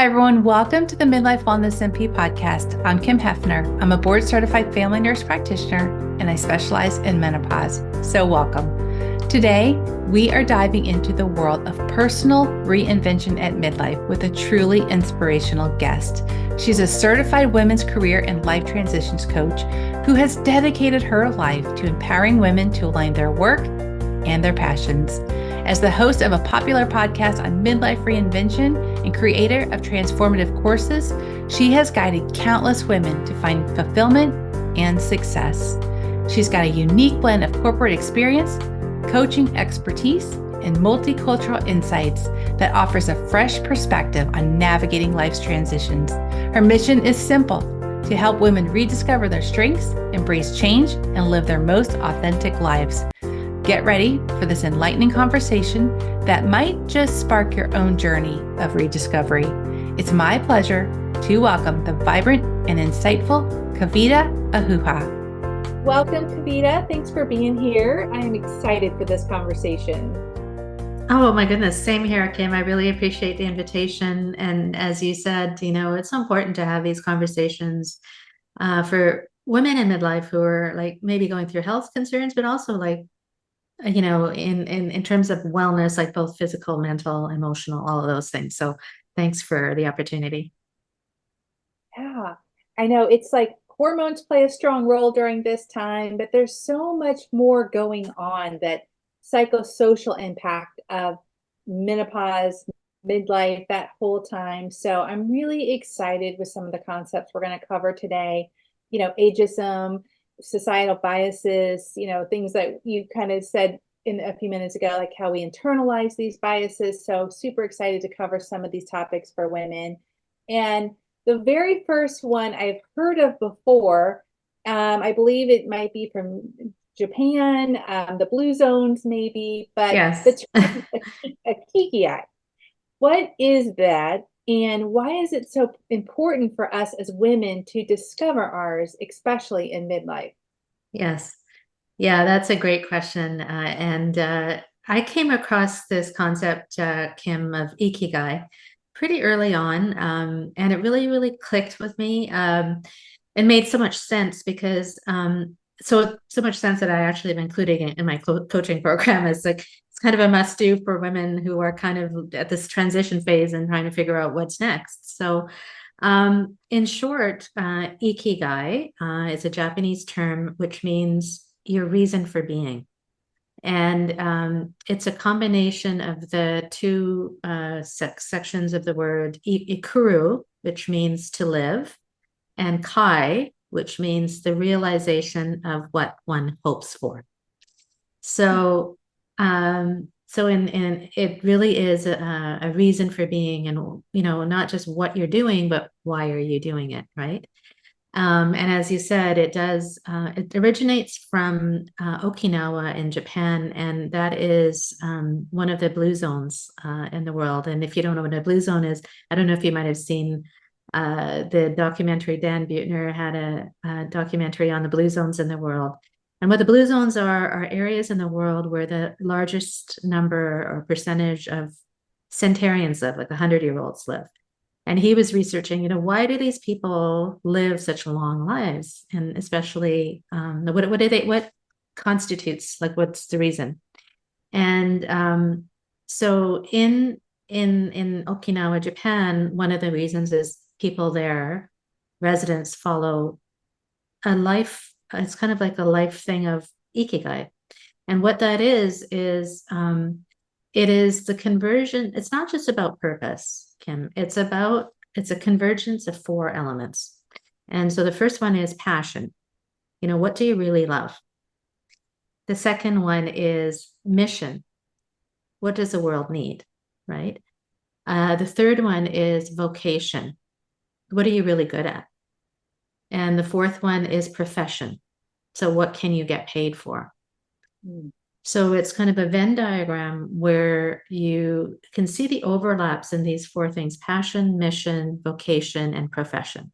everyone. Welcome to the Midlife Wellness MP podcast. I'm Kim Hefner. I'm a board certified family nurse practitioner, and I specialize in menopause. So welcome. Today, we are diving into the world of personal reinvention at midlife with a truly inspirational guest. She's a certified women's career and life transitions coach who has dedicated her life to empowering women to align their work and their passions. As the host of a popular podcast on midlife reinvention and creator of transformative courses, she has guided countless women to find fulfillment and success. She's got a unique blend of corporate experience, coaching expertise, and multicultural insights that offers a fresh perspective on navigating life's transitions. Her mission is simple: to help women rediscover their strengths, embrace change, and live their most authentic lives. Get ready for this enlightening conversation that might just spark your own journey of rediscovery. It's my pleasure to welcome the vibrant and insightful Kavita Ahuja. Welcome, Kavita. Thanks for being here. I am excited for this conversation. Oh my goodness, same here, Kim. I really appreciate the invitation. And as you said, it's so important to have these conversations for women in midlife who are like maybe going through health concerns, but also like in terms of wellness, like both physical, mental, emotional, all of those things. So thanks for the opportunity. Yeah, I know it's like hormones play a strong role during this time, but there's so much more going on, that psychosocial impact of menopause, midlife, that whole time. So I'm really excited with some of the concepts we're going to cover today. Ageism, societal biases, things that you kind of said in a few minutes ago, like how we internalize these biases. So super excited to cover some of these topics for women. And the very first one I've heard of before, I believe it might be from Japan, the blue zones maybe, but yes. the term Ikigai. What is that? And why is it so important for us as women to discover ours, especially in midlife? Yes. Yeah, that's a great question. And I came across this concept, Kim, of Ikigai pretty early on. And it really, really clicked with me. It made so much sense because so much sense that I actually am including it in my coaching program. It's kind of a must do for women who are kind of at this transition phase and trying to figure out what's next. So in short, Ikigai is a Japanese term which means your reason for being. And it's a combination of the two sections of the word ikuru, which means to live, and kai, which means the realization of what one hopes for. So, in it really is a reason for being, and not just what you're doing, but why are you doing it, right? And as you said, it originates from Okinawa in Japan, and that is one of the blue zones in the world. And if you don't know what a blue zone is, I don't know if you might have seen the documentary. Dan Buettner had a documentary on the blue zones in the world. And what the blue zones are areas in the world where the largest number or percentage of centenarians live, like 100-year-olds live. And he was researching, why do these people live such long lives? And especially, what constitutes, like, what's the reason? And so in Okinawa, Japan, one of the reasons is people there, residents, follow a life. It's kind of like a life thing of Ikigai. And what that is it is the conversion. It's not just about purpose, Kim. It's a convergence of 4 elements. And so the first one is passion. What do you really love? The second one is mission. What does the world need, right? The third one is vocation. What are you really good at? And the fourth one is profession. So what can you get paid for? So it's kind of a Venn diagram where you can see the overlaps in these 4 things: passion, mission, vocation, and profession.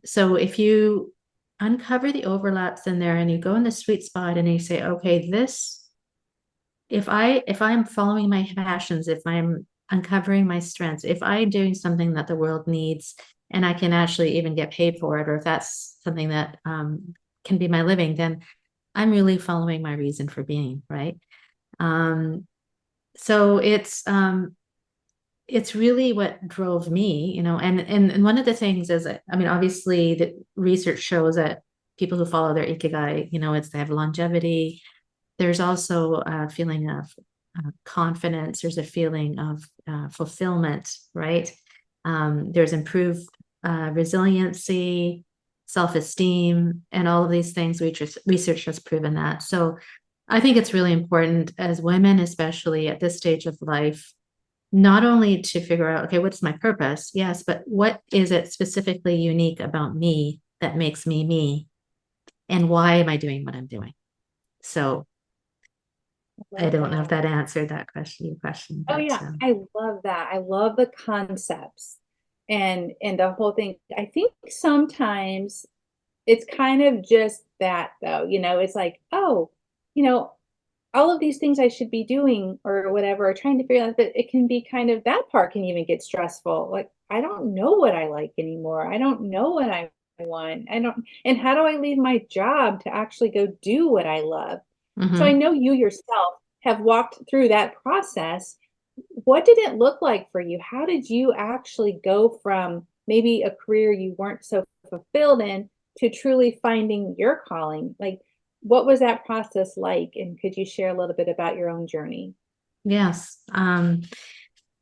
So if you uncover the overlaps in there and you go in the sweet spot and you say, okay, if I'm following my passions, if I'm uncovering my strengths. If I'm doing something that the world needs and I can actually even get paid for it, or if that's something that can be my living, then I'm really following my reason for being, right? So it's really what drove me, and one of the things is that, I mean, obviously the research shows that people who follow their Ikigai, it's they have longevity. There's also a feeling of confidence. There's a feeling of fulfillment, right? There's improved resiliency, self-esteem, and all of these things. Research has proven that. So I think it's really important as women, especially at this stage of life, not only to figure out, okay, what's my purpose? Yes, but what is it specifically unique about me that makes me me? And why am I doing what I'm doing? So I don't know if that answered your question, Oh but yeah, I love that. I love the concepts and the whole thing. I think sometimes it's kind of just that though, it's like, oh, you know, all of these things I should be doing or whatever, or trying to figure out, but it can be kind of, that part can even get stressful. Like, I don't know what I like anymore. I don't know what I want. And how do I leave my job to actually go do what I love? So I mhm. know you yourself have walked through that process. What did it look like for you? How did you actually go from maybe a career you weren't so fulfilled in to truly finding your calling? Like, what was that process like? And could you share a little bit about your own journey? Yes.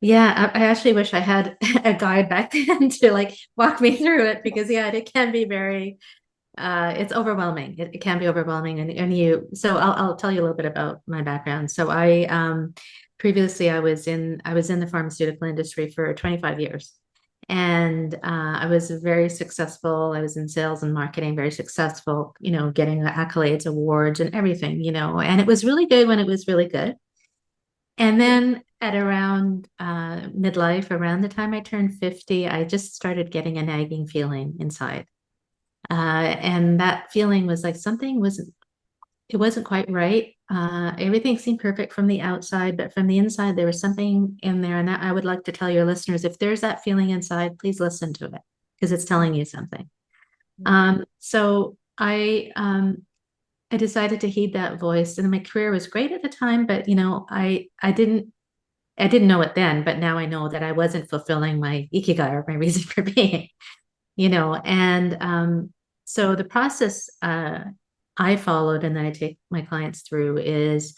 Yeah, I actually wish I had a guide back then to like walk me through it, because yeah, it can be very it's overwhelming. It can be overwhelming, so I'll tell you a little bit about my background. So I previously I was in the pharmaceutical industry for 25 years. And I was very successful. I was in sales and marketing, very successful, getting accolades, awards, and everything, and it was really good when it was really good. And then at around midlife, around the time I turned 50, I just started getting a nagging feeling inside. And that feeling was like it wasn't quite right. Everything seemed perfect from the outside, but from the inside, there was something in there. And that I would like to tell your listeners, if there's that feeling inside, please listen to it, because it's telling you something. So I decided to heed that voice, and my career was great at the time, but I didn't know it then, but now I know that I wasn't fulfilling my ikigai, or my reason for being, and so the process I followed and that I take my clients through is,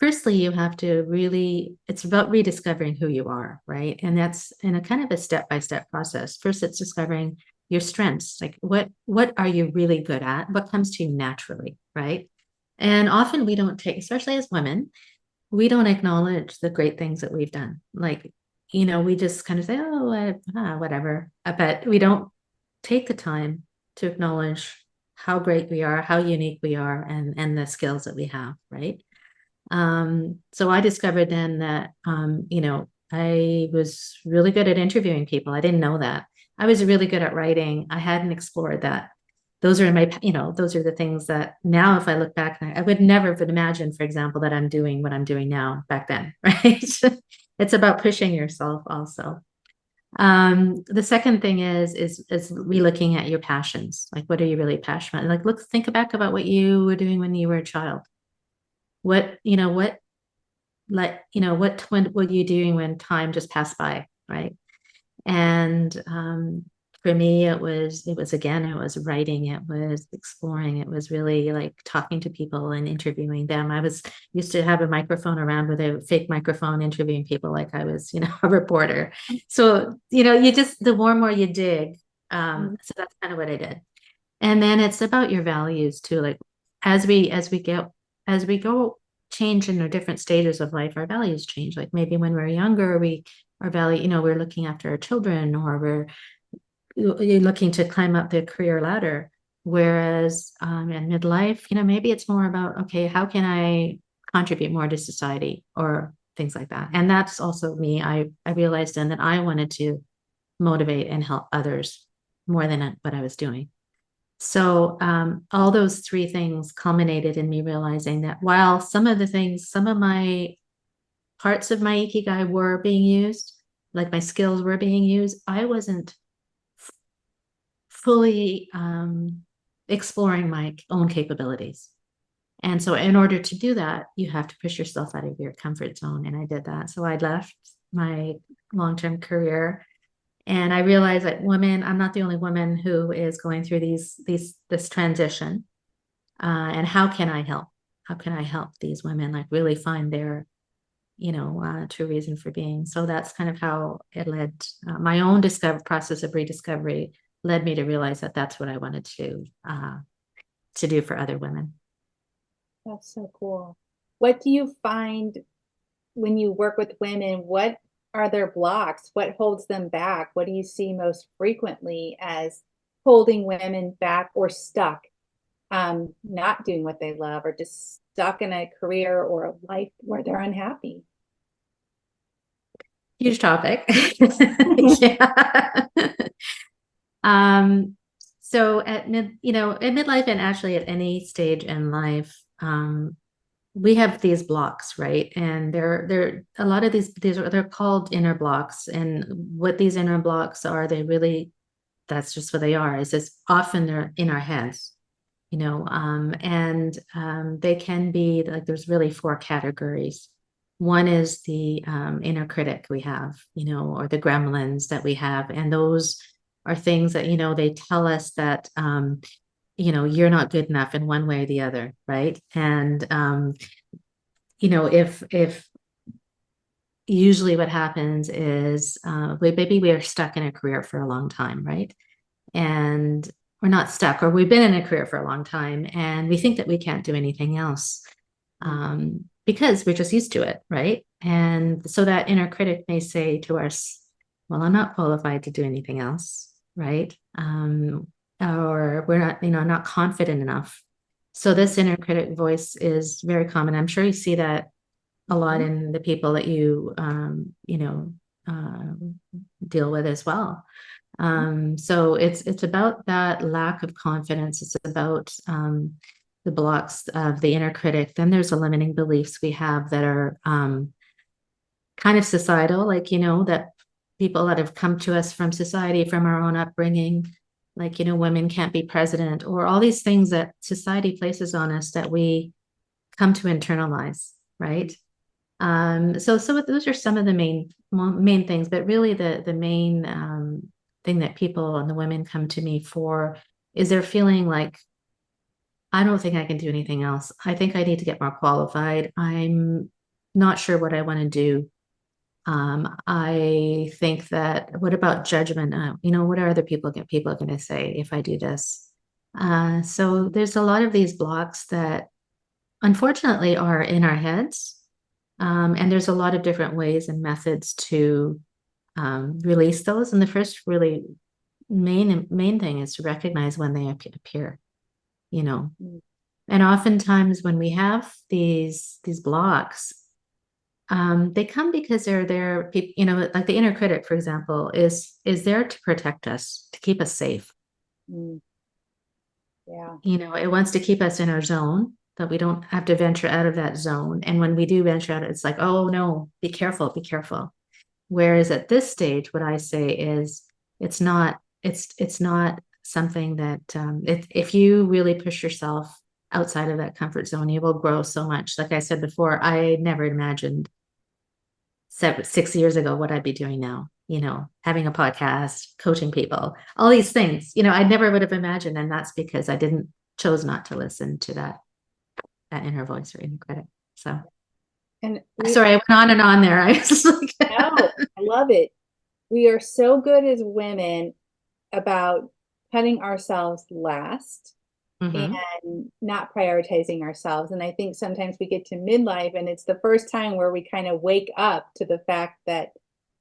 firstly, you have to really, it's about rediscovering who you are, right? And that's in a kind of a step-by-step process. First, it's discovering your strengths, like what are you really good at? What comes to you naturally, right? And often we don't take, especially as women, we don't acknowledge the great things that we've done. Like, we just kind of say, oh, whatever. But we don't take the time to acknowledge how great we are, how unique we are, and the skills that we have, right? So I discovered then that, I was really good at interviewing people. I didn't know that. I was really good at writing. I hadn't explored that. Those are the things that now, if I look back, I would never have imagined, for example, that I'm doing what I'm doing now back then, right? It's about pushing yourself also. The second thing is re-looking at your passions. Like, what are you really passionate? Like, think back about what you were doing when you were a child. What were you doing when time just passed by, right? And for me, it was writing, it was exploring, it was really like talking to people and interviewing them. I was used to have a microphone around with a fake microphone, interviewing people like I was, a reporter. So, the more and more you dig, so that's kind of what I did. And then it's about your values too. Like, as we go change in our different stages of life, our values change. Like, maybe when we're younger, our value, we're looking after our children, or you're looking to climb up the career ladder. Whereas in midlife, maybe it's more about, okay, how can I contribute more to society, or things like that. And that's also me. I realized then that I wanted to motivate and help others more than what I was doing. So all those three things culminated in me realizing that while some of my parts of my Ikigai were being used, like my skills were being used, I wasn't fully exploring my own capabilities. And so in order to do that, you have to push yourself out of your comfort zone. And I did that. So I left my long-term career, and I realized that I'm not the only woman who is going through this transition. And how can I help? How can I help these women like really find their, true reason for being? So that's kind of how it led. My own process of rediscovery led me to realize that that's what I wanted to do for other women. That's so cool. What do you find when you work with women? What are their blocks? What holds them back? What do you see most frequently as holding women back or stuck, not doing what they love, or just stuck in a career or a life where they're unhappy? Huge topic. Yeah. So at midlife, and actually at any stage in life, we have these blocks, right? And they're a lot of they're called inner blocks. And what these inner blocks are, that's just what they are. Is this often they're in our heads, and they can be like, there's really 4 categories. One is the inner critic we have, or the gremlins that we have. And those are things that, they tell us that, you're not good enough in one way or the other, right? And, if usually what happens is maybe we are stuck in a career for a long time, right? And we're not stuck, or we've been in a career for a long time, and we think that we can't do anything else because we're just used to it, right? And so that inner critic may say to us, well, I'm not qualified to do anything else, right? Or we're not, not confident enough. So this inner critic voice is very common. I'm sure you see that a lot in the people that you, deal with as well. So it's about that lack of confidence. It's about the blocks of the inner critic. Then there's the limiting beliefs we have that are kind of societal, like, that people that have come to us from society, from our own upbringing, like, women can't be president, or all these things that society places on us that we come to internalize, right? So those are some of the main things, but really the main thing that people and the women come to me for is they're feeling like, I don't think I can do anything else. I think I need to get more qualified. I'm not sure what I want to do. I think that, what about judgment? What are other people are going to say if I do this? So there's a lot of these blocks that unfortunately are in our heads. And there's a lot of different ways and methods to release those. And the first really main thing is to recognize when they appear, And oftentimes when we have these blocks, they come because they're there. Like the inner critic, for example, is there to protect us, to keep us safe. Yeah. It wants to keep us in our zone, that we don't have to venture out of that zone. And when we do venture out, it's like, oh no, be careful, be careful. Whereas at this stage, what I say is, it's not something that if you really push yourself outside of that comfort zone, you will grow so much. Like I said before, I never imagined 6 years ago what I'd be doing now, having a podcast, coaching people, all these things, I never would have imagined. And that's because I chose not to listen to that inner voice or inner critic. So, and sorry, I went on and on there. I was like, no, I love it. We are so good as women about putting ourselves last and not prioritizing ourselves. And I think sometimes we get to midlife and it's the first time where we kind of wake up to the fact that,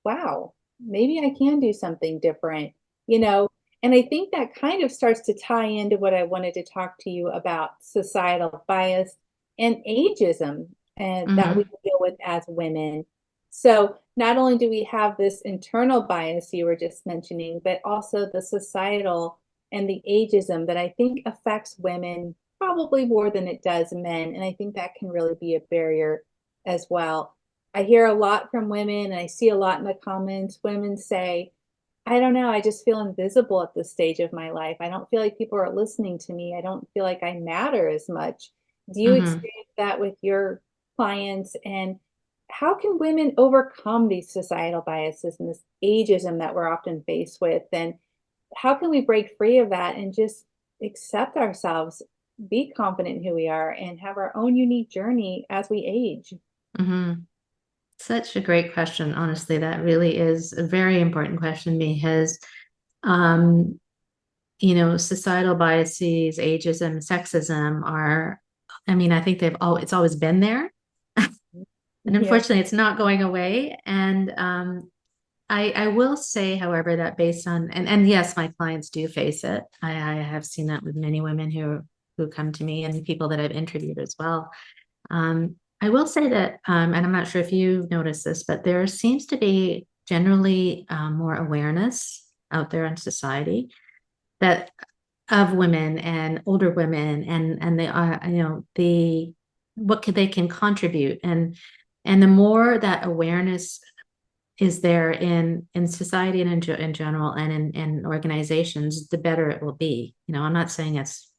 wow, maybe I can do something different, And I think that kind of starts to tie into what I wanted to talk to you about: societal bias and ageism, and that we deal with as women. So not only do we have this internal bias you were just mentioning, but also the societal and the ageism that I think affects women probably more than it does men. And I think that can really be a barrier as well. I hear a lot from women, and I see a lot in the comments. Women say, I don't know, I just feel invisible at this stage of my life. I don't feel like people are listening to me. I don't feel like I matter as much. Do you Mm-hmm. experience that with your clients? And how can women overcome these societal biases and this ageism that we're often faced with? And how can we break free of that and just accept ourselves, be confident in who we are, and have our own unique journey as we age? Mm-hmm. Such a great question. Honestly, that really is a very important question because, um, societal biases, ageism, sexism are, I mean, I think it's always been there. And Yeah. unfortunately, it's not going away. And I will say, however, that based on, and yes, my clients do face it. I have seen that with many women who come to me and people that I've interviewed as well. I will say that, and I'm not sure if you've noticed this, but there seems to be generally more awareness out there in society that of women and older women and they are, the they can contribute, and the more that awareness is there in society and in general and in organizations, the better it will be. I'm not saying it's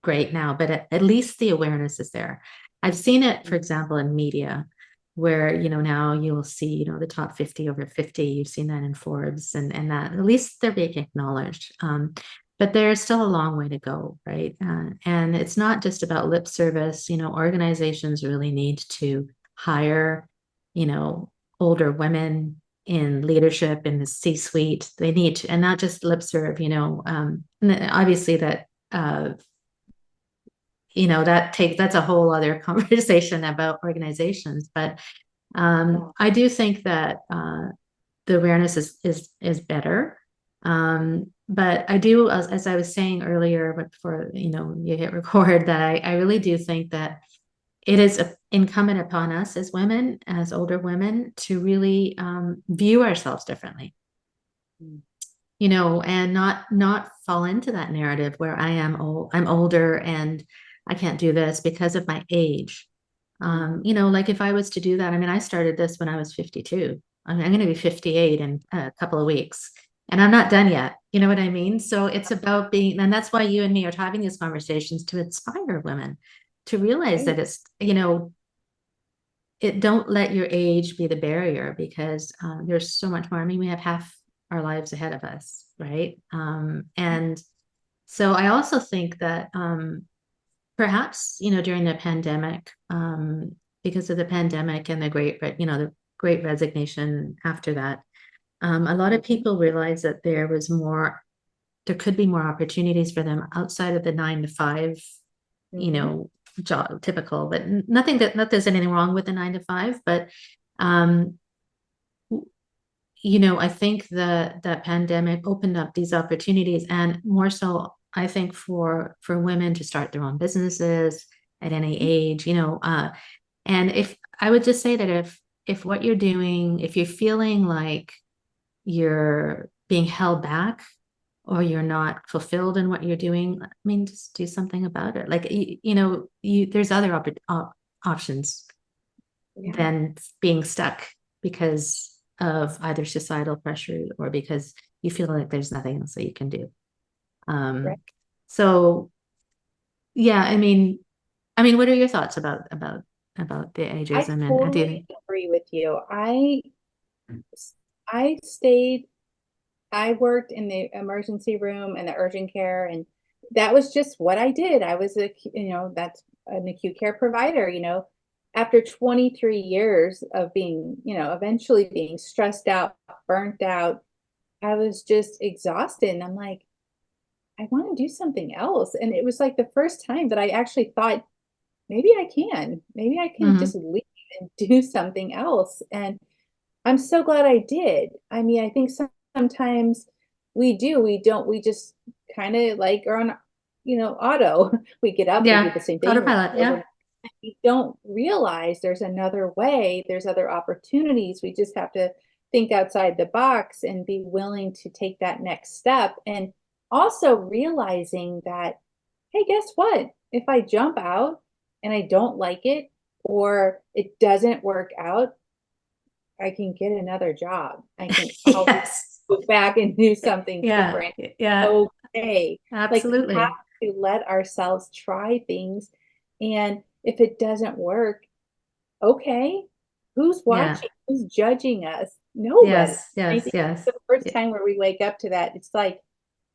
great now, but at least the awareness is there. I've seen it, for example, in media, where now you will see the top 50 over 50. You've seen that in Forbes, and that at least they're being acknowledged. But there's still a long way to go, right? And it's not just about lip service. Organizations really need to hire older women in leadership in the C-suite. They need to, and not just lip serve, and obviously that's a whole other conversation about organizations. But I do think that the awareness is better. But I do, as I was saying earlier, but before you hit record, that I really do think that it is incumbent upon us as women, as older women, to really view ourselves differently, and not fall into that narrative where I'm older and I can't do this because of my age. Like if I was to do that, I mean, I started this when I was 52. I'm going to be 58 in a couple of weeks, and I'm not done yet. You know what I mean? So it's about being, and that's why you and me are having these conversations to inspire women to realize that Right. it's, don't let your age be the barrier, because there's so much more. I mean, we have half our lives ahead of us, right? And so I also think that perhaps, during the pandemic, because of the pandemic and the great resignation after that, a lot of people realized that there could be more opportunities for them outside of the 9 to 5, you Mhm. know, job typical, but nothing not there's anything wrong with the 9 to 5, but um, I think that pandemic opened up these opportunities, and more so, I think for women to start their own businesses at any age, and if I would just say that if what you're doing, if you're feeling like you're being held back or you're not fulfilled in what you're doing, I mean, just do something about it. Like, there's other options Yeah. than being stuck because of either societal pressure or because you feel like there's nothing else that you can do. Right. Um, so yeah, I mean, what are your thoughts about the I ageism, and do you totally think? agree with you. I stayed, I worked in the emergency room and the urgent care, and that was just what I did. I was that's an acute care provider, After 23 years of being, eventually being stressed out, burnt out, I was just exhausted. And I'm like, I want to do something else. And it was like the first time that I actually thought, maybe I can Mhm. just leave and do something else. And I'm so glad I did. I mean, I think sometimes we just kind of like are on, auto. We get up, we do Yeah, the same thing autopilot. over. Yeah. We don't realize there's another way, there's other opportunities. We just have to think outside the box and be willing to take that next step. And also realizing that, hey, guess what? If I jump out and I don't like it or it doesn't work out, I can get another job. I'll Yes. go back and do something Yeah. different. Yeah. Okay. Like we have Absolutely. to let ourselves try things. And if it doesn't work, okay, who's Yeah. watching? Who's judging us? Nobody. Yes. I Yes. think Yes. the first time where we wake up to that, it's like,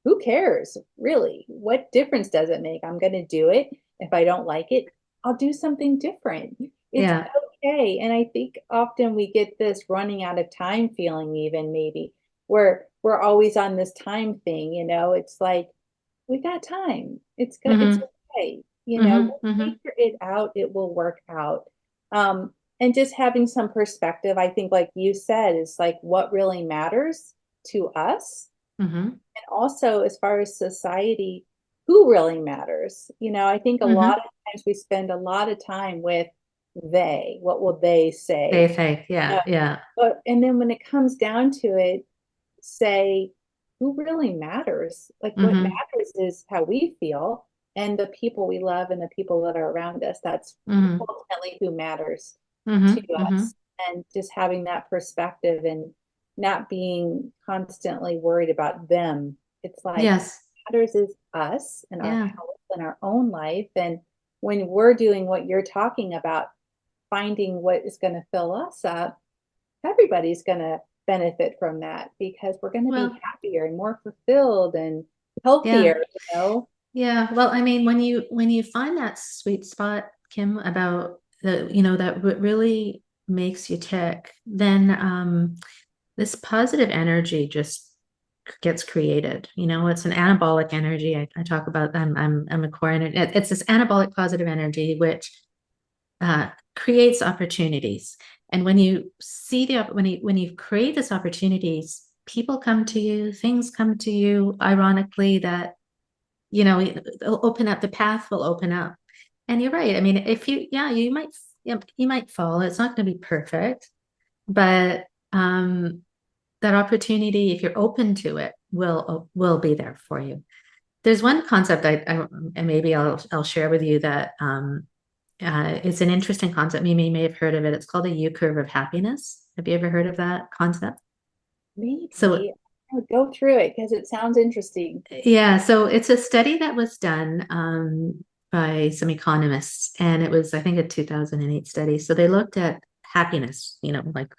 who cares? Really? What difference does it make? I'm going to do it. If I don't like it, I'll do something different. It's Yeah. okay. And I think often we get this running out of time feeling, even maybe where we're always on this time thing, it's like, we got time. It's Mm-hmm. okay. Mm-hmm. We'll Mm-hmm. figure it out. It will work out. And just having some perspective, I think, like you said, is like what really matters to us. Mm-hmm. And also, as far as society, who really matters? I think a Mm-hmm. lot of times we spend a lot of time with they, what will they say? Faith. Yeah. Uh, Yeah. and then when it comes down to it, say who really matters. Like what Mm-hmm. matters is how we feel and the people we love and the people that are around us. That's Mm-hmm. ultimately who matters to Mm-hmm. Mm-hmm. us. And just having that perspective and not being constantly worried about them. It's like Yes. what matters is us and our Yeah. health and our own life. And when we're doing what you're talking about, finding what is going to fill us up, everybody's going to benefit from that because we're going to be Well, happier and more fulfilled and yeah. healthier. Yeah. Well, I mean, when you find that sweet spot, Kim, about that what really makes you tick, then this positive energy just gets created. It's an anabolic energy. I talk about I'm a core energy. It's this anabolic positive energy which creates opportunities. And when you see when you create these opportunities, people come to you, things come to you. Ironically, that it'll open up. The path will open up. And you're right. I mean, if you might fall. It's not going to be perfect, but that opportunity, if you're open to it, will be there for you. There's one concept and maybe I'll share with you that it's an interesting concept. You may have heard of it. It's called the U curve of happiness. Have you ever heard of that concept? So Maybe I would go through it because it sounds interesting. yeah, so it's a study that was done by some economists, and it was, I think, a 2008 study. So they looked at happiness, like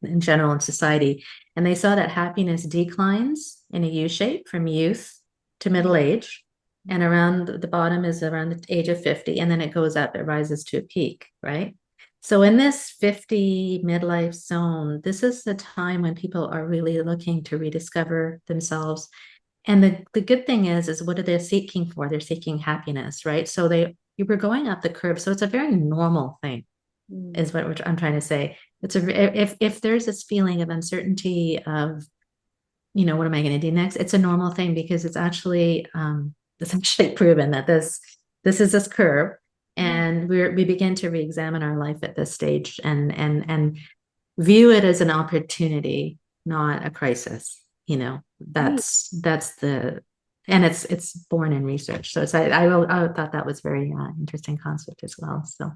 in general in society, and they saw that happiness declines in a U shape from youth to middle age, and around the bottom is around the age of 50, and then it goes up, it rises to a peak, right? So in this 50 midlife zone, this is the time when people are really looking to rediscover themselves. And the good thing is what are they seeking for? They're seeking happiness, right? So you were going up the curve. So it's a very normal thing, Mm. is what I'm trying to say. If there's this feeling of uncertainty of, what am I going to do next? It's a normal thing because it's actually proven that this is this curve, Yeah. and we begin to re-examine our life at this stage and view it as an opportunity, not a crisis. Right. That's the and it's born in research. So I thought that was very interesting concept as well. So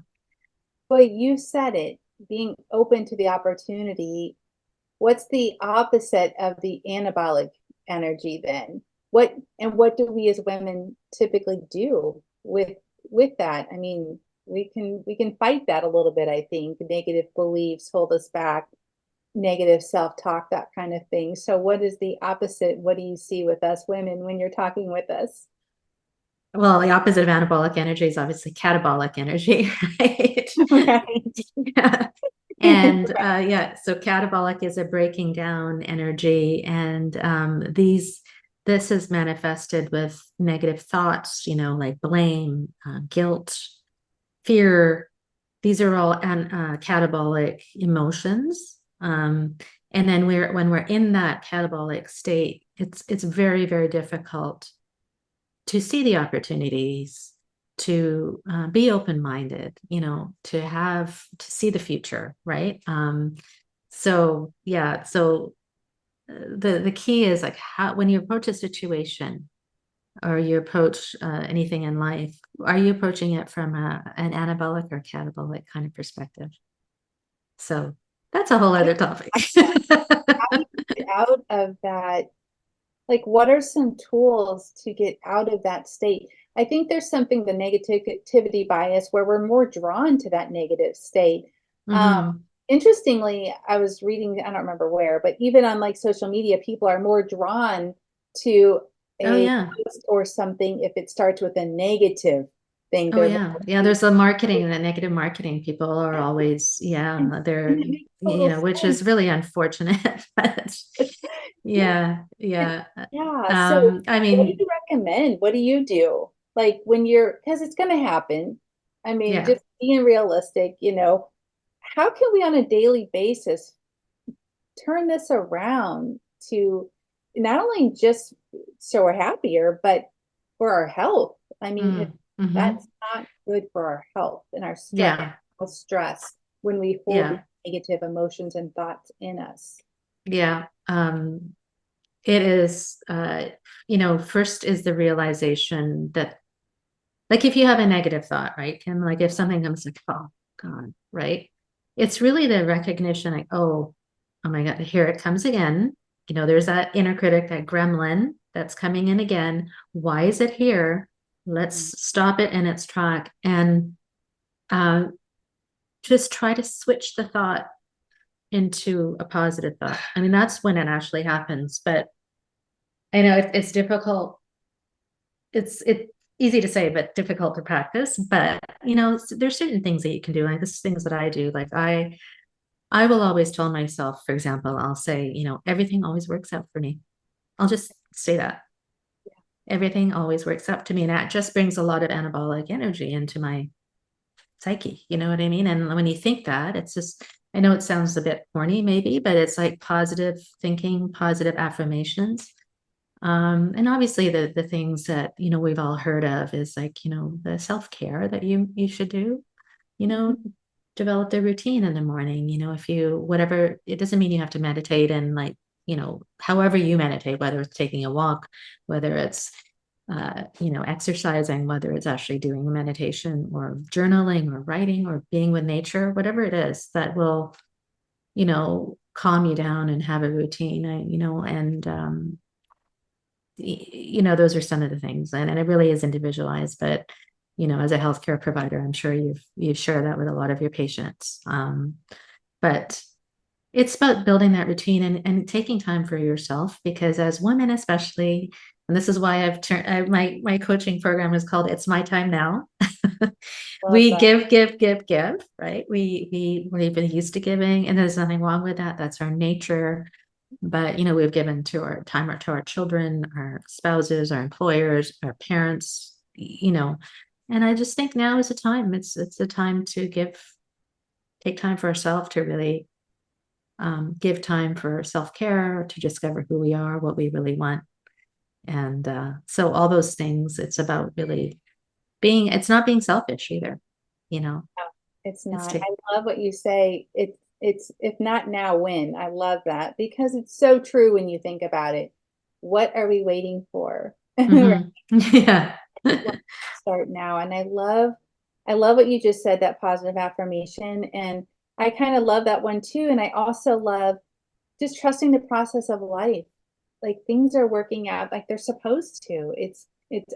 But you said it, being open to the opportunity. What's the opposite of the anabolic energy then? What do we as women typically do with that? I mean, we can fight that a little bit, I think. Negative beliefs hold us back, negative self-talk, that kind of thing. So what is the opposite? What do you see with us women when you're talking with us? well, the opposite of anabolic energy is obviously catabolic energy, right? Right. Yeah. And yeah, so catabolic is a breaking down energy, and this is manifested with negative thoughts, like blame, guilt, fear. These are all catabolic emotions. And then when we're in that catabolic state, it's very, very difficult to see the opportunities, to be open-minded, to see the future, right? So yeah, so the key is like how when you approach a situation or you approach anything in life, are you approaching it from an anabolic or catabolic kind of perspective? So That's a whole other topic. How do you get out of that? Like, what are some tools to get out of that state? I think there's something, the negativity bias, where we're more drawn to that negative state. Mm-hmm. Interestingly, I was reading, I don't remember where, but even on like social media, people are more drawn to Oh a yeah. post or something if it starts with a negative thing. Oh They're yeah. Yeah, there's the marketing, the negative marketing. People are always, and, yeah, and they're, it makes total which is sense. really unfortunate. But Yeah. yeah, yeah. Yeah. So I what do mean, you recommend? What do you do? Like when you're, because it's going to happen. I mean, yeah. just being realistic, how can we on a daily basis turn this around to not only just so we're happier, but for our health? I mean, if Mm-hmm. that's not good for our health and our Yeah. stress when we hold these Yeah. negative emotions and thoughts in us. Yeah. It is, first is the realization that, like, if you have a negative thought, right? And like, if something comes like, oh God, right? It's really the recognition, like, oh my God, here it comes again. There's that inner critic, that gremlin that's coming in again. Why is it here? Let's stop it in its track and uh, just try to switch the thought into a positive thought. I mean, that's when it actually happens. But I know it's difficult. It's easy to say, but difficult to practice. But there's certain things that you can do. Like this things that I do. Like I will always tell myself, for example, I'll say, everything always works out for me. I'll just say that. Everything always works out to me. And that just brings a lot of anabolic energy into my psyche. You know what I mean? And when you think that, it's just, I know it sounds a bit corny maybe, but it's like positive thinking, positive affirmations. And obviously the things that, we've all heard of is like, the self-care that you should do, you know, develop the routine in the morning, if you, whatever, it doesn't mean you have to meditate and like, however you meditate, whether it's taking a walk, whether it's, exercising, whether it's actually doing a meditation or journaling or writing or being with nature, whatever it is that will, calm you down and have a routine, and, those are some of the things, and it really is individualized, but as a healthcare provider, I'm sure you share that with a lot of your patients. But it's about building that routine and taking time for yourself, because as women especially, and this is why I've turned my coaching program is called It's My Time Now. Love We that. give, right? We've been used to giving, and there's nothing wrong with that. That's our nature. But we've given to our time to our children, our spouses, our employers, our parents, and I just think now is a time. It's a time to take time for ourselves to really give time for self-care, to discover who we are, what we really want. And so all those things, it's about really it's not being selfish either, you know, No, it's it's not. to, I love what you say. It's if not now, when. I love that because it's so true when you think about it. What are we waiting for? Right. Mhm. Yeah. Let's start now. And I love what you just said, that positive affirmation. And I kind of love that one too. And I also love just trusting the process of life. Like things are working out like they're supposed to. It's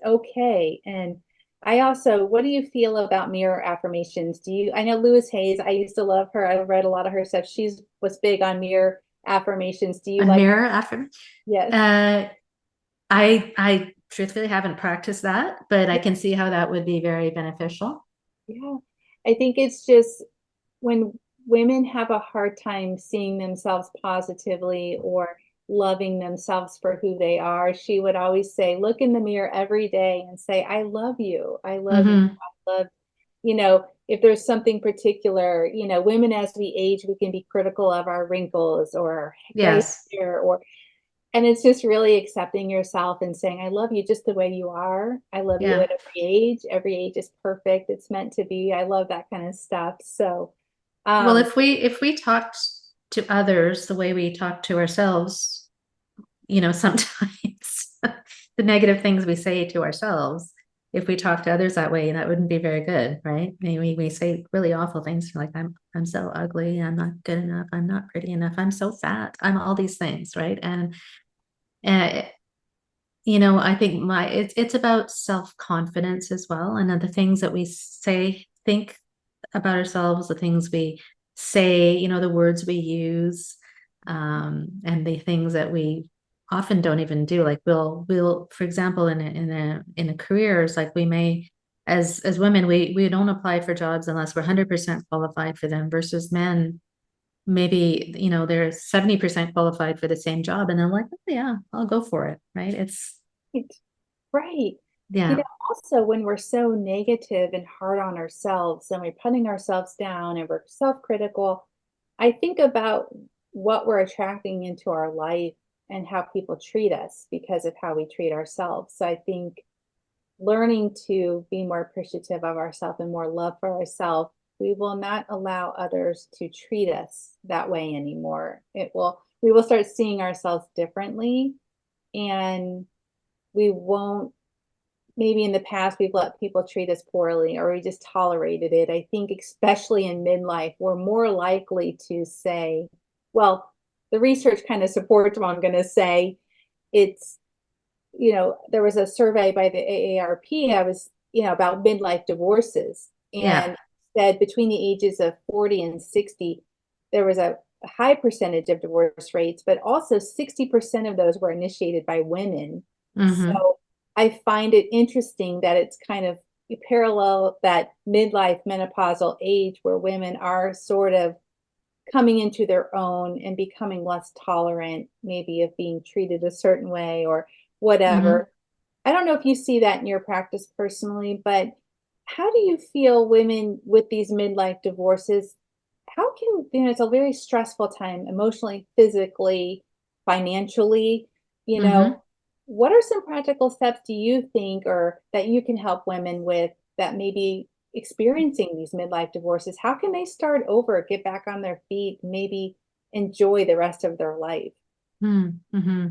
okay. And I also, what do you feel about mirror affirmations? I know Louise Hayes, I used to love her. I read a lot of her stuff. She's was big on mirror affirmations. Do you A like? mirror affirmation. Yes. Uh, I truthfully haven't practiced that, but I can see how that would be very beneficial. Yeah. I think it's just when women have a hard time seeing themselves positively or loving themselves for who they are, she would always say, look in the mirror every day and say, I love you. I love you. Hmm. I love, if there's something particular, women as we age, we can be critical of our wrinkles or our gray Yes. hair and it's just really accepting yourself and saying, I love you just the way you are. I love you Yeah. at every age. Every age is perfect. It's meant to be. I love that kind of stuff. So, Well, um, if we talked to others the way we talk to ourselves, sometimes the negative things we say to ourselves, if we talk to others that way, that wouldn't be very good, right? I mean, we say really awful things like I'm so ugly, I'm not good enough, I'm not pretty enough, I'm so fat, I'm all these things, right? And I think it's about self-confidence as well. And then the things that we think about ourselves, the things we say, the words we use, and the things that we often don't even do. Like we'll, for example, in a careers, like we may, as women, we don't apply for jobs unless we're 100% qualified for them, versus men. Maybe, they're 70% qualified for the same job, and they're like, oh, yeah, I'll go for it. Right. Right. Right. Yeah. Also, when we're so negative and hard on ourselves and we're putting ourselves down and we're self-critical, I think about what we're attracting into our life and how people treat us because of how we treat ourselves. So I think learning to be more appreciative of ourselves and more love for ourselves, we will not allow others to treat us that way anymore. We will start seeing ourselves differently, and we won't, maybe in the past we've let people treat us poorly or we just tolerated it. I think especially in midlife, we're more likely to say, well, the research kind of supports what I'm going to say. It's, there was a survey by the AARP, about midlife divorces, Yeah. and said between the ages of 40 and 60, there was a high percentage of divorce rates, but also 60% of those were initiated by women. Mm-hmm. So I find it interesting that it's kind of parallel that midlife menopausal age where women are sort of coming into their own and becoming less tolerant, maybe of being treated a certain way or Mm-hmm. whatever. I don't know if you see that in your practice personally, but how do you feel women with these midlife divorces? How can, it's a very stressful time emotionally, physically, financially, you know, Mm-hmm. what are some practical steps do you think or that you can help women with that may be experiencing these midlife divorces? How can they start over, get back on their feet, maybe enjoy the rest of their life? Mm-hmm.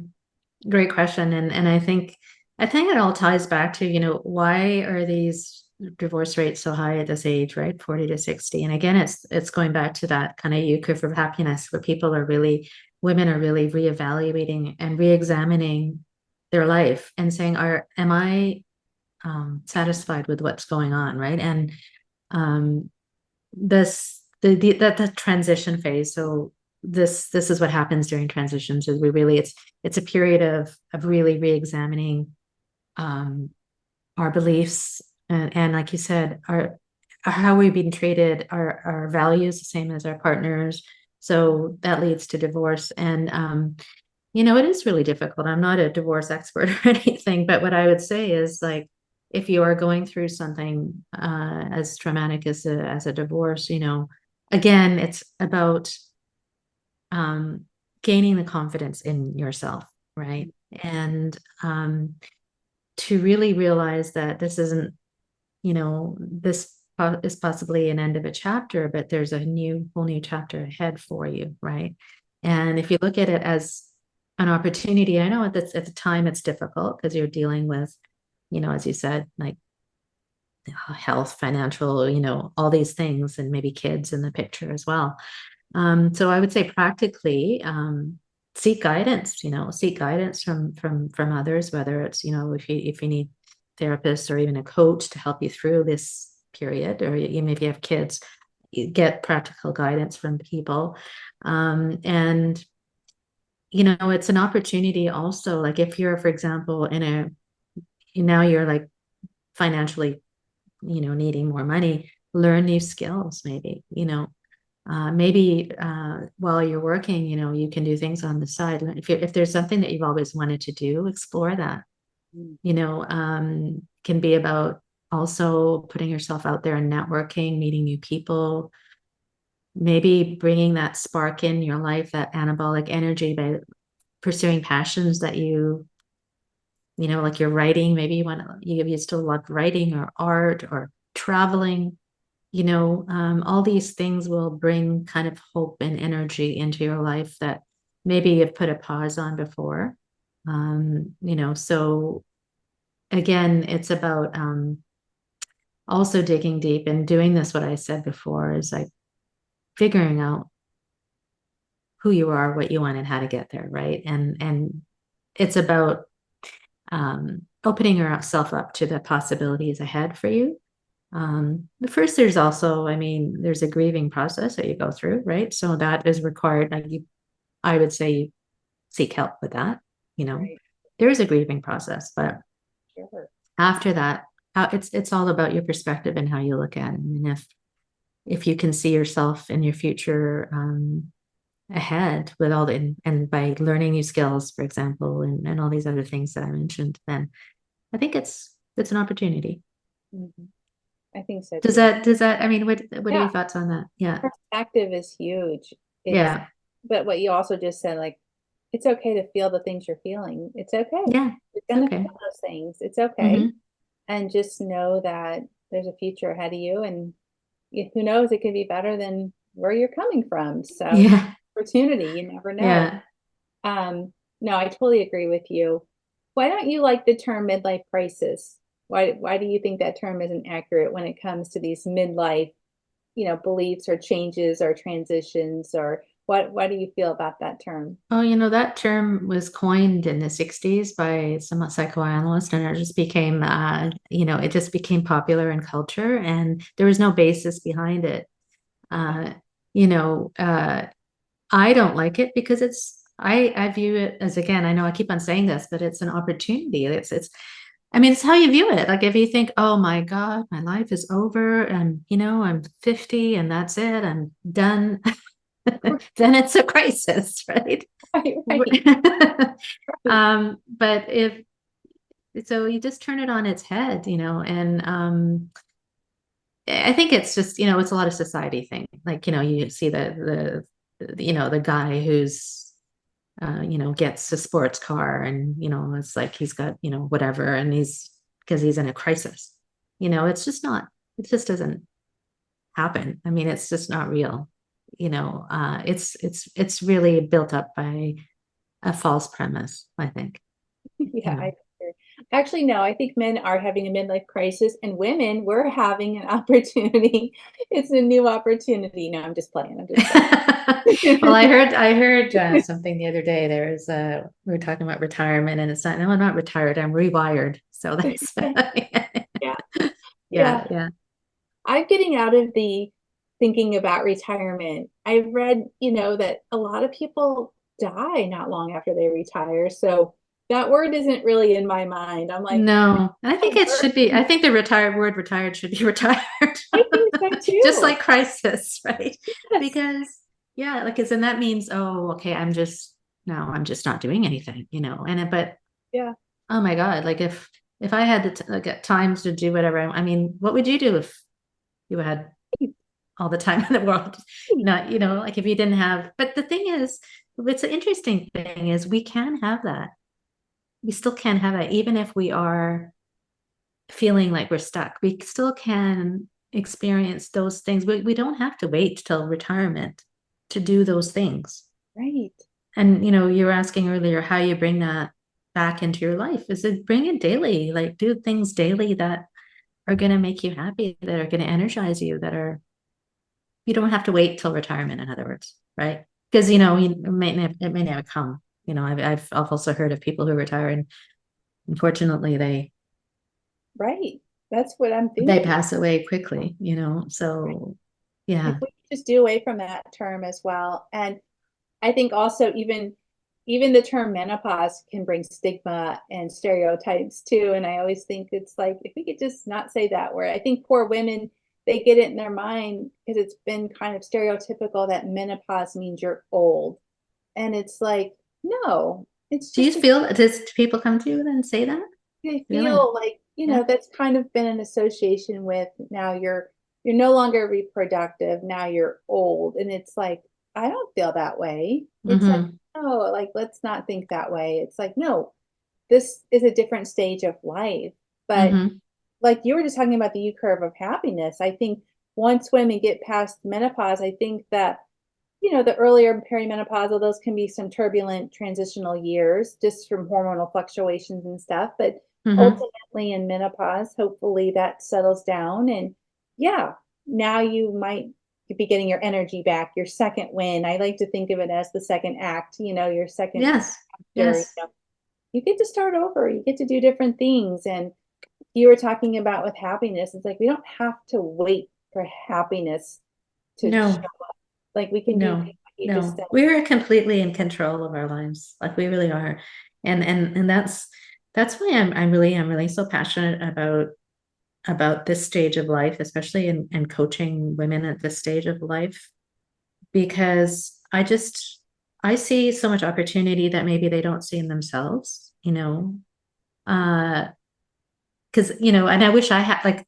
Great question. And I think it all ties back to, why are these divorce rates so high at this age, right? 40 to 60. And again, it's going back to that kind of U curve of happiness where women are really reevaluating and re-examining their life and saying, am I satisfied with what's going on, right? And um, the transition phase. So this is what happens during transitions. Is it's a period of really re-examining um, our beliefs and like you said, our how we've been treated, our values, the same as our partners. So that leads to divorce. And it is really difficult. I'm not a divorce expert or anything, but what I would say is like, if you are going through something as traumatic as a divorce, again, it's about um, gaining the confidence in yourself, right? And to really realize that this isn't, is possibly an end of a chapter, but there's a whole new chapter ahead for you, right? And if you look at it as an opportunity, I know at the time it's difficult because you're dealing with, as you said, like health, financial, all these things, and maybe kids in the picture as well. So I would say practically seek guidance from others, whether it's, if you need therapists or even a coach to help you through this period, or even if you have kids, you get practical guidance from people. And it's an opportunity also, like if you're, for example, now you're like financially, needing more money, learn new skills, maybe while you're working, you can do things on the side. If there's something that you've always wanted to do, explore that. Mm. Can be about also putting yourself out there and networking, meeting new people, maybe bringing that spark in your life, that anabolic energy by pursuing passions that like your writing. Maybe you still love writing or art or traveling. All these things will bring kind of hope and energy into your life that maybe you've put a pause on before. So again, it's about also digging deep and doing this. What I said before is like figuring out who you are, what you want, and how to get there, right? And it's about opening yourself up to the possibilities ahead for you. First, there's also, I mean, there's a grieving process that you go through, right? So that is required. Like I would say, you seek help with that. You know, Right. there is a grieving process, but Sure. after that, it's all about your perspective and how you look at it. And if you can see yourself in your future ahead with all the and by learning new skills, for example, and all these other things that I mentioned, then I think it's an opportunity. Mm-hmm. I think so Does too. that, I mean, what are Yeah, your thoughts on that? Yeah. perspective is huge. It's, Yeah. but what you also just said, like, it's okay to feel the things you're feeling. It's okay. Yeah. You're It's gonna okay. feel those things. It's okay. Hmm. And just know that there's a future ahead of you, and who knows, it could be better than where you're coming from. So Yeah. opportunity, you never know. Yeah. Um, no, I totally agree with you. Why don't you like the term midlife crisis? Why do you think that term isn't accurate when it comes to these midlife, beliefs or changes or transitions, or what do you feel about that term? Oh, that term was coined in the 60s by some psychoanalyst, and it just became, it just became popular in culture, and there was no basis behind it. Uh, you know, I don't like it because I view it as, again, I know I keep on saying this, but it's an opportunity. I mean, it's how you view it. Like if you think, oh my God, my life is over and, I'm 50 and that's it, I'm done, then it's a crisis, right? Right, right. Right. But if so, you just turn it on its head, and I think it's just, it's a lot of society thing. Like, you see the guy who's gets a sports car and, it's like he's got, whatever, and because he's in a crisis. It's just not, it just doesn't happen. I mean, it's just not real. It's really built up by a false premise, I think, you Yeah, I know. agree. Actually, no, I think men are having a midlife crisis, and women, we're having an opportunity. It's a new opportunity. No, I'm just playing. I'm just Well, playing. I heard something the other day. We were talking about retirement, and it's not. No, I'm not retired. I'm rewired. So that's Yeah, yeah. yeah, yeah. I'm getting out of the thinking about retirement. I've read, that a lot of people die not long after they retire. So that word isn't really in my mind. I'm like, No, and I think oh, it should be. I think the retired word retired should be retired, I think so just too. like crisis, right? Yes. Because yeah, like, because then that means, oh, okay, I'm just not doing anything, but Yeah. oh my God, like if I had like at times to do whatever, I mean, what would you do if you had all the time in the world? Not, like if you didn't have, but the thing is, what's an interesting thing is we can have that. We still can have that, even if we are feeling like we're stuck. We still can experience those things. We don't have to wait till retirement to do those things. Right. And you were asking earlier how you bring that back into your life. Is it bring it daily? Like do things daily that are going to make you happy, that are going to energize you, you don't have to wait till retirement, in other words, right? Because it may never come. I've also heard of people who retire and unfortunately Right. That's what I'm they thinking. pass away quickly, so If yeah. we just do away from that term as well. And I think also even the term menopause can bring stigma and stereotypes too. And I always think it's like if we could just not say that word. I think poor women, they get it in their mind because it's been kind of stereotypical that menopause means you're old. And it's like, no, it's Do you just feel, does people come to you and say that? I Really? feel like, Yeah. that's kind of been an association with now you're no longer reproductive, now you're old. And it's like, I don't feel that way. It's like, Mm-hmm. no, like let's not think that way. It's like, no, this is a different stage of life. But Mm-hmm. like you were just talking about the U curve of happiness, I think once women get past menopause, I think that the earlier perimenopausal, those can be some turbulent transitional years just from hormonal fluctuations and stuff. But Mm-hmm. ultimately, currently in menopause. Hopefully that settles down. And yeah, now you might be getting your energy back, your second win. I like to think of it as the second act, your second Yes. chapter. Yes. You get to start over, you get to do different things. And you were talking about with happiness, it's like we don't have to wait for happiness to show No. up. Like we can do No. what you just No. said. We're completely in control of our lives. Like we really are. And that's why I'm really so passionate about this stage of life, especially in coaching women at this stage of life, because I see so much opportunity that maybe they don't see in themselves, uh, because, and I wish I had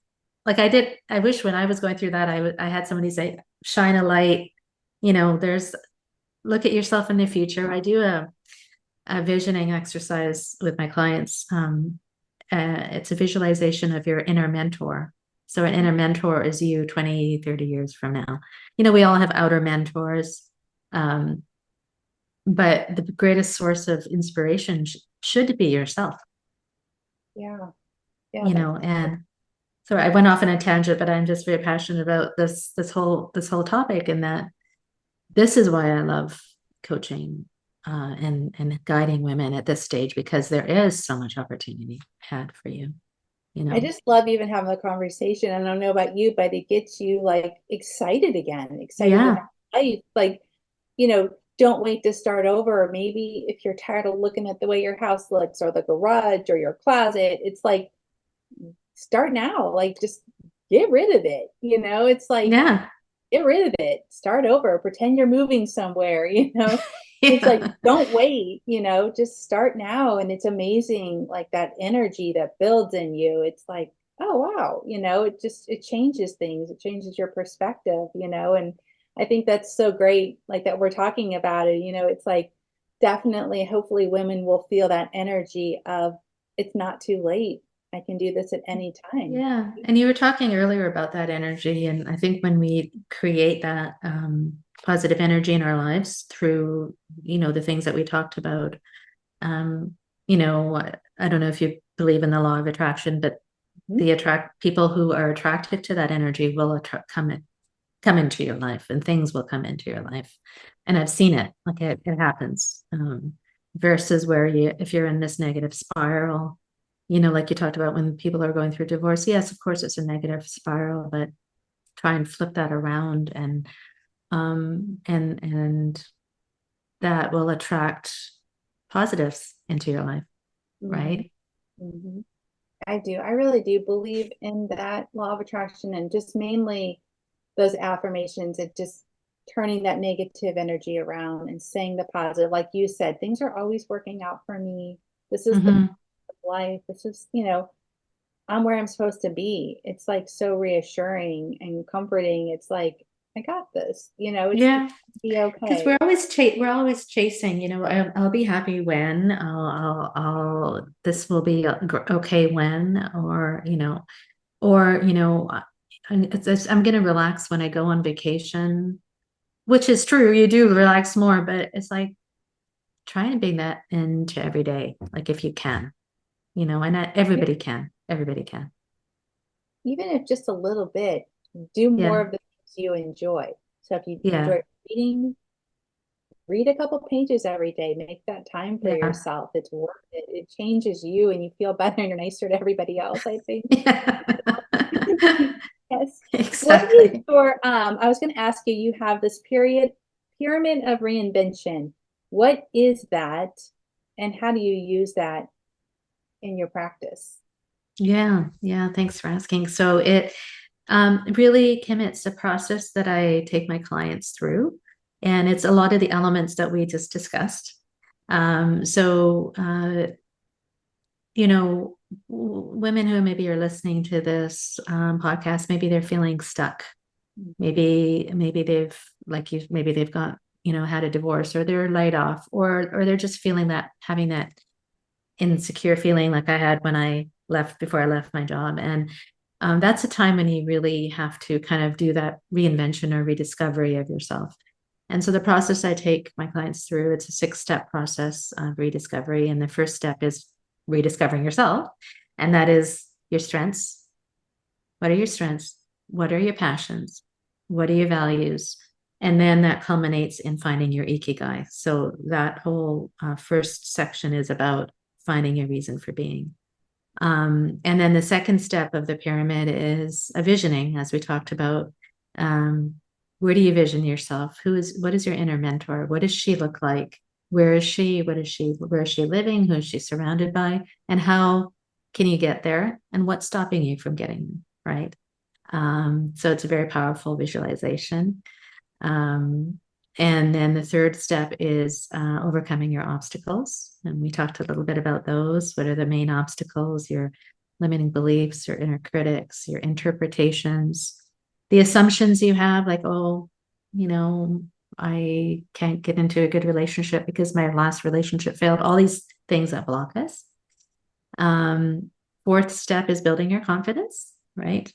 I wish when I was going through that, I had somebody say, shine a light, there's, look at yourself in the future. I do a visioning exercise with my clients. It's a visualization of your inner mentor. So an inner mentor is you 20, 30 years from now. We all have outer mentors. But the greatest source of inspiration should be yourself. Yeah. Yeah. And so I went off on a tangent, but I'm just very passionate about this whole topic, and that this is why I love coaching and guiding women at this stage, because there is so much opportunity had for you. I just love even having the conversation. I don't know about you, but it gets you like excited again, excited Yeah. about life. Like, don't wait to start over. Maybe if you're tired of looking at the way your house looks or the garage or your closet, it's like start now. Like just get rid of it. It's like Yeah. get rid of it. Start over. Pretend you're moving somewhere, It's like, Yeah. don't wait, just start now. And it's amazing, like that energy that builds in you. It's like, oh, wow, it changes things. It changes your perspective, and I think that's so great, like that we're talking about it. It's like definitely, hopefully, women will feel that energy of it's not too late. I can do this at any time. Yeah. And you were talking earlier about that energy. And I think when we create that positive energy in our lives through, the things that we talked about, I don't know if you believe in the law of attraction, but the people who are attracted to that energy will come into your life, and things will come into your life. And I've seen it, like it happens, versus where if you're in this negative spiral, like you talked about when people are going through divorce. Yes, of course, it's a negative spiral, but try and flip that around, and that will attract positives into your life, right? Mm-hmm. I do. I really do believe in that law of attraction, and just mainly those affirmations and just turning that negative energy around and saying the positive. Like you said, things are always working out for me. This is the life. This is, I'm where I'm supposed to be. It's like so reassuring and comforting. It's like, I got this, it's Yeah. be Because okay. we're always chasing, I'll be happy when, this will be okay when, I'm going to relax when I go on vacation, which is true. You do relax more, but it's like, try and bring that into every day, like if you can, and not everybody can. Even if just a little bit, do more Yeah. of the things you enjoy. So if you Yeah. enjoy reading, read a couple pages every day. Make that time for Yeah. yourself. It's worth it. It changes you and you feel better and you're nicer to everybody else, I think. Yeah. Yes. What is Exactly. I was going to ask you, you have this pyramid of reinvention. What is that? And how do you use that in your practice? Yeah. Yeah. Thanks for asking. So it really, Kim, it's a process that I take my clients through, and it's a lot of the elements that we just discussed. So, women who maybe are listening to this podcast, maybe they're feeling stuck. Maybe they've, like you, maybe they've got, had a divorce, or they're laid off, or they're just having that insecure feeling like I had when before I left my job. And that's a time when you really have to kind of do that reinvention or rediscovery of yourself. And so the process I take my clients through, it's a 6-step process of rediscovery. And the first step is rediscovering yourself. And that is your strengths. What are your strengths? What are your passions? What are your values? And then that culminates in finding your Ikigai. So that whole first section is about finding your reason for being. And then the second step of the pyramid is a visioning, as we talked about. Where do you vision yourself? What is your inner mentor? What does she look like? Where is she? Where is she living? Who is she surrounded by? And how can you get there? And what's stopping you from getting there, right? So it's a very powerful visualization. And then the third step is overcoming your obstacles. And we talked a little bit about those. What are the main obstacles? Your limiting beliefs, your inner critics, your interpretations, the assumptions you have, like, oh, I can't get into a good relationship because my last relationship failed. All these things that block us. Fourth step is building your confidence, right?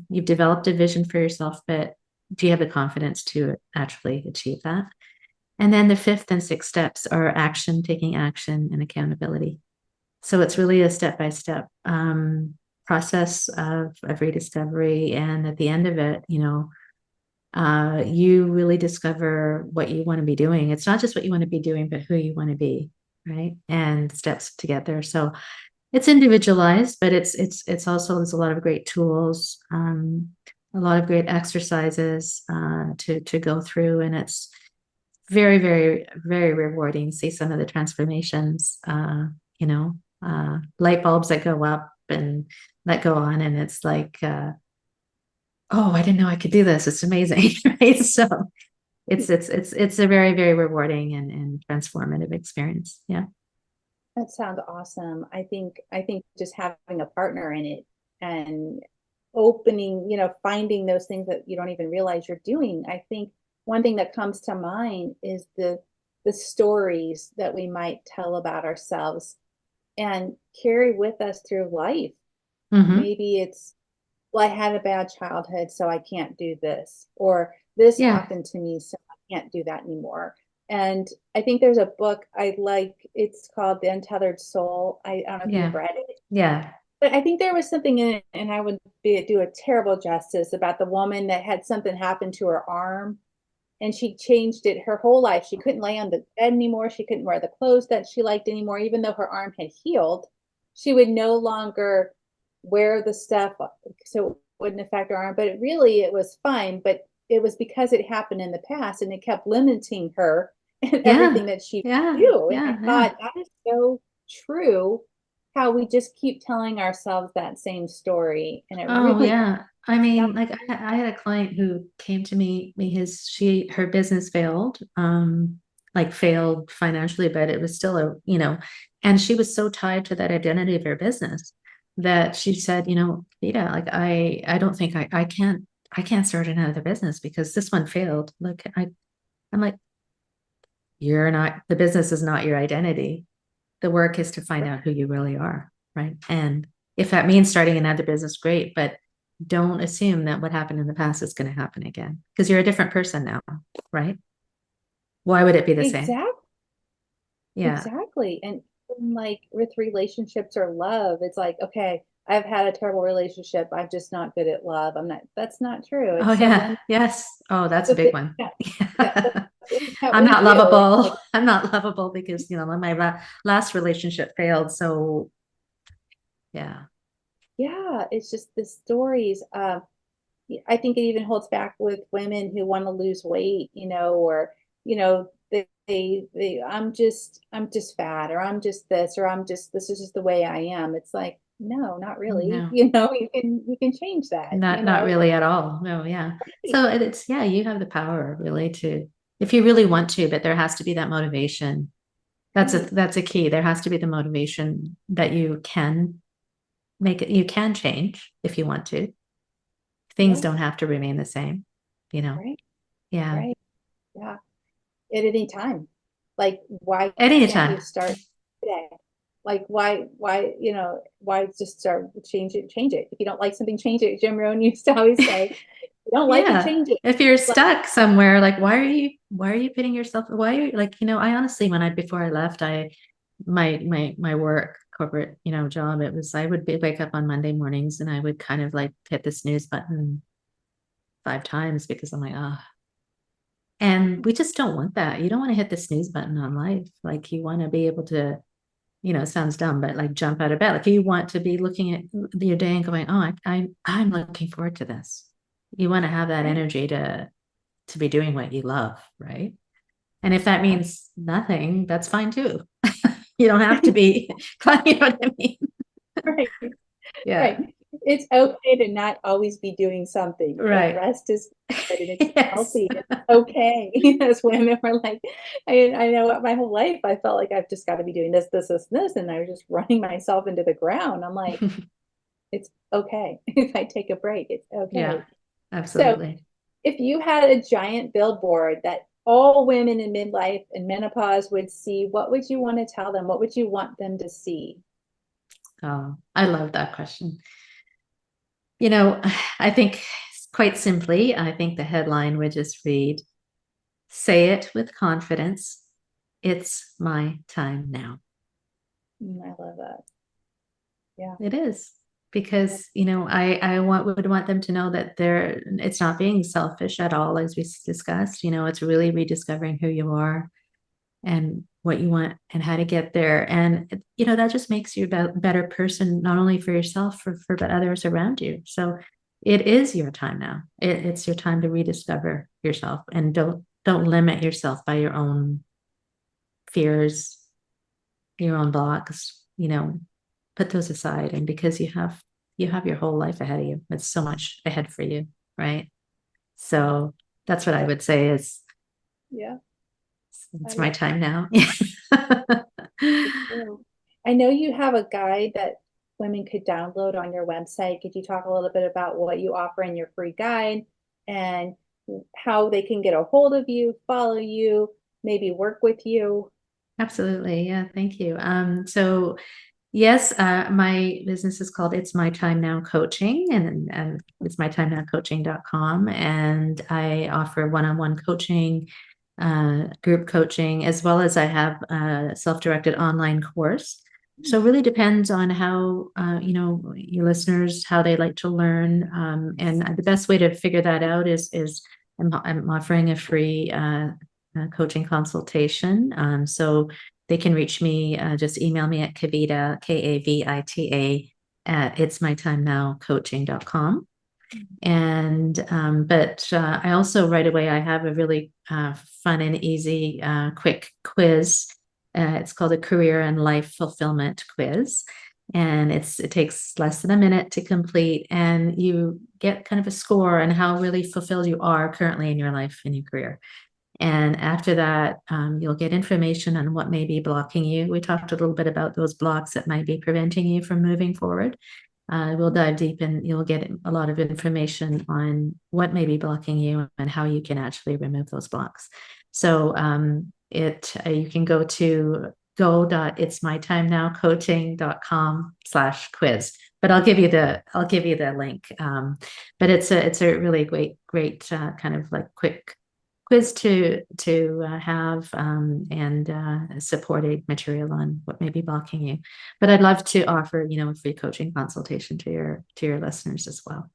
You've developed a vision for yourself, but do you have the confidence to actually achieve that? And then the fifth and sixth steps are action, taking action, and accountability. So it's really a step-by-step process of rediscovery. And at the end of it, you really discover what you want to be doing. It's not just what you want to be doing, but who you want to be, right? And steps to get there. So it's individualized, but it's also, there's a lot of great tools, a lot of great exercises to go through, and it's very, very, very rewarding. See some of the transformations, light bulbs that go up and that go on, and it's like, oh, I didn't know I could do this. It's amazing, right? So it's a very, very rewarding and transformative experience. Yeah. That sounds awesome. I think just having a partner in it and opening, finding those things that you don't even realize you're doing. I think one thing that comes to mind is the stories that we might tell about ourselves and carry with us through life. Mm-hmm. Maybe it's, well, I had a bad childhood, so I can't do this, or this happened to me, so I can't do that anymore. And I think there's a book I like. It's called The Untethered Soul. I don't know if you've read it. Yeah. But I think there was something in it, and I would do a terrible justice, about the woman that had something happen to her arm, and she changed it her whole life. She couldn't lay on the bed anymore. She couldn't wear the clothes that she liked anymore, even though her arm had healed. She would no longer wear the stuff, so it wouldn't affect her arm. But it was fine. But it was because it happened in the past, and it kept limiting her and everything that she could do. And I thought, that is so true, how we just keep telling ourselves that same story. And it really, I mean, like I had a client who came to me, her business failed, failed financially, but it was still and she was so tied to that identity of her business that she said, Vita, like I don't think I can't start another business because this one failed. Look, I'm like, the business is not your identity. The work is to find out who you really are, right? And if that means starting another business, great, but don't assume that what happened in the past is going to happen again, because you're a different person now, right? Why would it be the same? Yeah. Exactly. And like with relationships or love, it's like, okay, I've had a terrible relationship. I'm just not good at love. That's not true. Yes. Oh, that's a big one. That I'm not lovable. I'm not lovable because, my last relationship failed. So yeah. Yeah. It's just the stories. I think it even holds back with women who want to lose weight, or, I'm just fat, or I'm just this, or this is just the way I am. It's like, no, not really. No. You can change that. Not really at all. No, yeah. So it's, you have the power really if you really want to, but there has to be that motivation. That's a key. There has to be the motivation that you can make it, you can change if you want to. Things don't have to remain the same, Right. Yeah. Right. Yeah. At any time. Like, why Anytime. can't you start today? Like, why just start, change it? If you don't like something, change it. Jim Rohn used to always say, if you don't like it, change it. If you're stuck somewhere, like, why are you putting yourself, I honestly, before I left, my work corporate, job, I would wake up on Monday mornings and I would kind of like hit the snooze button 5 times because I'm like, oh. And we just don't want that. You don't want to hit the snooze button on life. Like you want to be able to, it sounds dumb, but like jump out of bed. Like you want to be looking at your day and going, oh, I'm looking forward to this. You want to have that energy to be doing what you love, right? And if that means nothing, that's fine too. You don't have to be, you know what I mean? Right. Yeah. Right. It's okay to not always be doing something. Right. Rest is good and it's healthy. It's okay. As women, we're like, I know my whole life I felt like I've just got to be doing this, this, this, and this, and I was just running myself into the ground. I'm like, it's okay if I take a break. It's okay. Yeah, absolutely. So if you had a giant billboard that all women in midlife and menopause would see, what would you want to tell them? What would you want them to see? Oh, I love that question. I think quite simply, I think the headline would just read, "Say it with confidence. It's my time now." I love that. Yeah. It is. Because, I would want them to know that it's not being selfish at all, as we discussed. It's really rediscovering who you are and what you want and how to get there. And, that just makes you a better person, not only for yourself, but others around you. So it is your time now. It's your time to rediscover yourself, and don't limit yourself by your own fears, your own blocks, put those aside. And because you have your whole life ahead of you, it's so much ahead for you, right? So that's what I would say is, yeah, it's my time now. I know you have a guide that women could download on your website. Could you talk a little bit about what you offer in your free guide and how they can get a hold of you, follow you, maybe work with you? Absolutely. Yeah. Thank you. So yes, my business is called It's My Time Now Coaching, and it's mytimenowcoaching.com. And I offer one-on-one coaching, group coaching, as well as I have a self-directed online course. So it really depends on how, your listeners, how they like to learn. And the best way to figure that out is I'm offering a free coaching consultation. So they can reach me, just email me at Kavita, Kavita, at itsmytimenowcoaching.com. And, but I also right away, I have a really fun and easy, quick quiz. It's called a Career and Life Fulfillment Quiz. And it takes less than a minute to complete, and you get kind of a score on how really fulfilled you are currently in your life and your career. And after that, you'll get information on what may be blocking you. We talked a little bit about those blocks that might be preventing you from moving forward. We'll dive deep and you'll get a lot of information on what may be blocking you and how you can actually remove those blocks. So you can go to go.itsmytimenowcoaching.com/quiz. But I'll give you the link. But it's a really great kind of like quick quiz to have and supporting material on what may be blocking you. But I'd love to offer, a free coaching consultation to your listeners as well.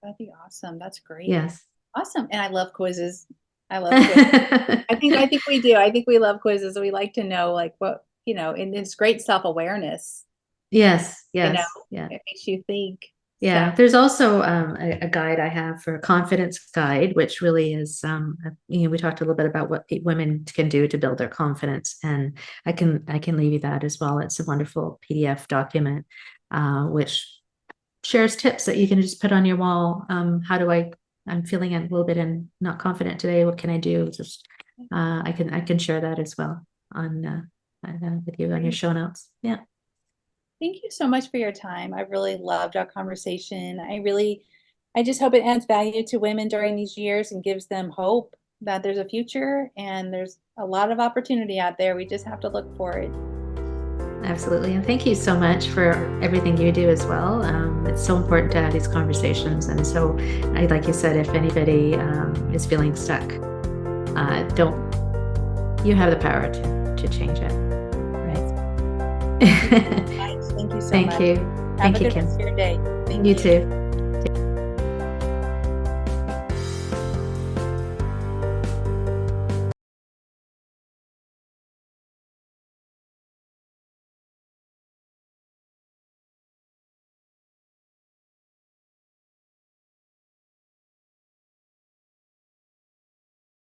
That'd be awesome. That's great. Yes. Awesome. And I love quizzes. I love quizzes. I think we do. I think we love quizzes. We like to know like what, and it's great self-awareness. Yes. Yeah. It makes you think. Yeah, So. there's also a guide I have for a confidence guide, which really is, we talked a little bit about what women can do to build their confidence, and I can leave you that as well. It's a wonderful PDF document, which shares tips that you can just put on your wall. I'm feeling a little bit not confident today. What can I do? Just I can share that as well on with you on your show notes. Yeah. Thank you so much for your time. I really loved our conversation. I just hope it adds value to women during these years and gives them hope that there's a future and there's a lot of opportunity out there. We just have to look for it. Absolutely. And thank you so much for everything you do as well. It's so important to have these conversations. And so, like you said, if anybody is feeling stuck, you have the power to change it. Right. Thank you so Thank much. you. Have Thank a you, good Kim. rest of your day. Thank You you. too.